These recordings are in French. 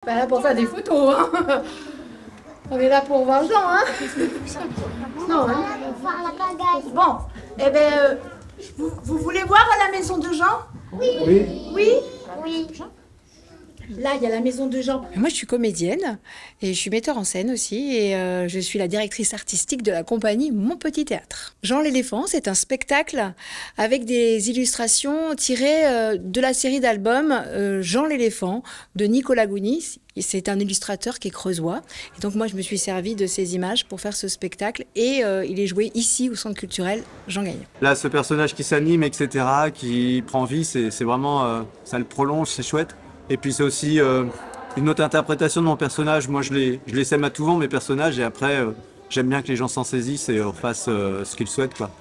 Pas là pour faire des photos, hein. On est là pour voir Jean, hein. Non, hein. Bon, eh ben, vous voulez voir la maison de Jean? Oui. Oui? Oui. Là, il y a la maison de Jean. Moi, je suis comédienne et je suis metteur en scène aussi et je suis la directrice artistique de la compagnie Mon Petit Théâtre. Jean l'éléphant, c'est un spectacle avec des illustrations tirées de la série d'albums Jean l'éléphant de Nicolas Gounis. C'est un illustrateur qui est creusois. Et donc moi, je me suis servie de ces images pour faire ce spectacle et il est joué ici au Centre culturel Jean Gagnon. Là, ce personnage qui s'anime, etc., qui prend vie, c'est vraiment... ça le prolonge, c'est chouette. Et puis c'est aussi une autre interprétation de mon personnage. Moi, je les sème à tout vent, mes personnages, et après, j'aime bien que les gens s'en saisissent et fassent ce qu'ils souhaitent, quoi.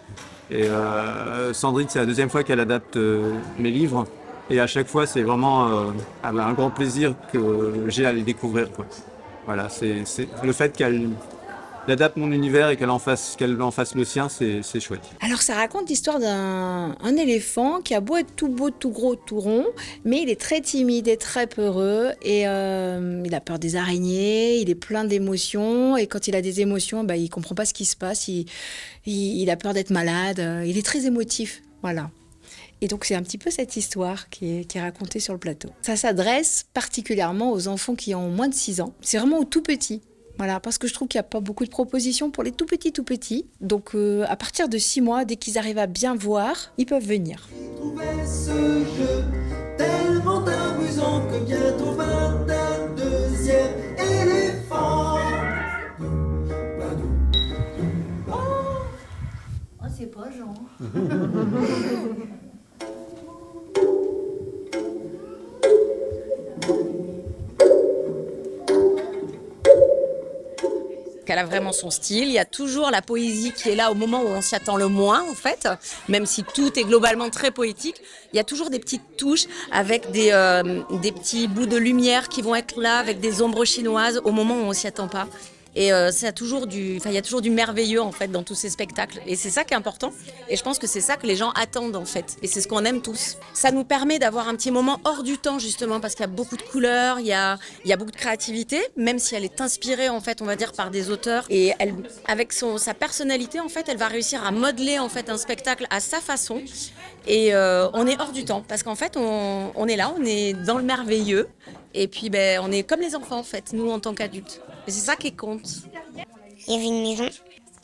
Et Sandrine, c'est la deuxième fois qu'elle adapte mes livres. Et à chaque fois, c'est vraiment un grand plaisir que j'ai à les découvrir, quoi. Voilà, c'est le fait qu'elle adapte mon univers et qu'elle en fasse le sien, c'est chouette. Alors ça raconte l'histoire d'un éléphant qui a beau être tout beau, tout gros, tout rond, mais il est très timide et très peureux et il a peur des araignées, il est plein d'émotions et quand il a des émotions, bah, il comprend pas ce qui se passe, il a peur d'être malade, il est très émotif, voilà. Et donc c'est un petit peu cette histoire qui est racontée sur le plateau. Ça s'adresse particulièrement aux enfants qui ont moins de 6 ans, c'est vraiment aux tout petits. Voilà, parce que je trouve qu'il n'y a pas beaucoup de propositions pour les tout petits. Donc à partir de 6 mois, dès qu'ils arrivent à bien voir, ils peuvent venir. Je trouvais ce jeu tellement amusant que bientôt vint un deuxième éléphant. Oh, c'est pas Jean. Elle a vraiment son style, il y a toujours la poésie qui est là au moment où on s'y attend le moins en fait, même si tout est globalement très poétique, il y a toujours des petites touches avec des petits bouts de lumière qui vont être là avec des ombres chinoises au moment où on s'y attend pas. Et il y a toujours du merveilleux en fait dans tous ces spectacles et c'est ça qui est important et je pense que c'est ça que les gens attendent en fait et c'est ce qu'on aime tous. Ça nous permet d'avoir un petit moment hors du temps justement parce qu'il y a beaucoup de couleurs, il y a beaucoup de créativité même si elle est inspirée en fait on va dire par des auteurs et elle avec sa personnalité en fait elle va réussir à modeler en fait un spectacle à sa façon et on est hors du temps parce qu'en fait on est là, on est dans le merveilleux et puis ben on est comme les enfants en fait nous en tant qu'adultes. Et c'est ça qui compte. Il y avait une maison,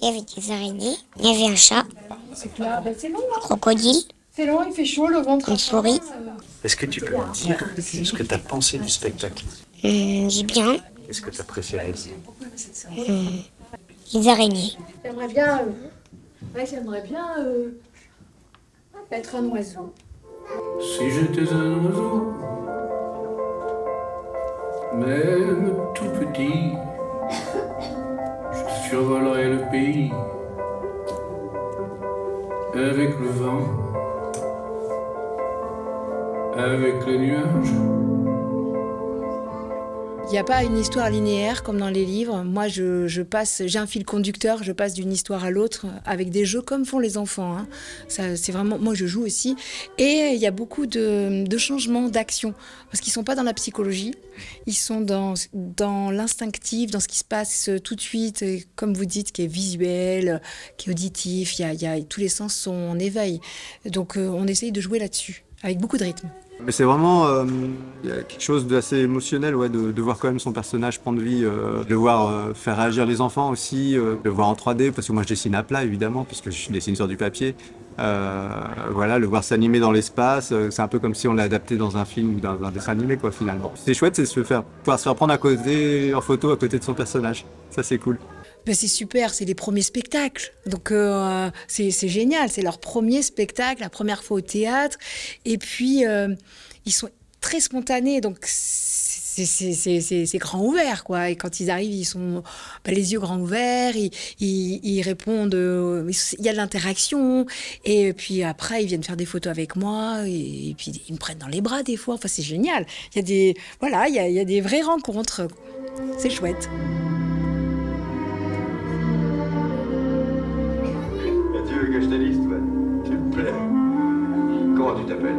il y avait des araignées, il y avait un chat, C'est clair, ben c'est long, un hein. crocodile, C'est long, il fait chaud, le ventre. une souris. Est-ce que tu peux me dire ce que tu as pensé du spectacle? J'ai bien Qu'est-ce que tu as préféré? les araignées. J'aimerais bien, être un oiseau. Si j'étais un oiseau, même tout petit, je survolerais le pays avec le vent, avec les nuages. Il n'y a pas une histoire linéaire comme dans les livres. Moi, j'ai un fil conducteur, je passe d'une histoire à l'autre avec des jeux comme font les enfants. Hein. Ça, c'est vraiment, moi, je joue aussi. Et il y a beaucoup de changements d'action parce qu'ils ne sont pas dans la psychologie. Ils sont dans l'instinctif, dans ce qui se passe tout de suite, et comme vous dites, qui est visuel, qui est auditif. Tous les sens sont en éveil. Donc, on essaye de jouer là-dessus avec beaucoup de rythme. Mais c'est vraiment quelque chose d'assez émotionnel, ouais, de voir quand même son personnage prendre vie, de voir faire réagir les enfants aussi, de le voir en 3D, parce que moi je dessine à plat évidemment, puisque je dessine sur du papier. Voilà, le voir s'animer dans l'espace, c'est un peu comme si on l'a adapté dans un film ou dans un dessin animé, quoi, finalement. C'est chouette, c'est pouvoir se faire prendre en photo à côté de son personnage. Ça, c'est cool. Ben c'est super, c'est les premiers spectacles. Donc c'est génial, c'est leur premier spectacle, la première fois au théâtre. Et puis ils sont très spontanés, donc c'est grand ouvert, quoi. Et quand ils arrivent, ils sont les yeux grands ouverts, ils répondent, il y a de l'interaction. Et puis après, ils viennent faire des photos avec moi, et puis ils me prennent dans les bras des fois. Enfin, c'est génial. Il y a des vraies rencontres. C'est chouette. Tu veux que je te dise, toi? Tu me plais. Comment tu t'appelles?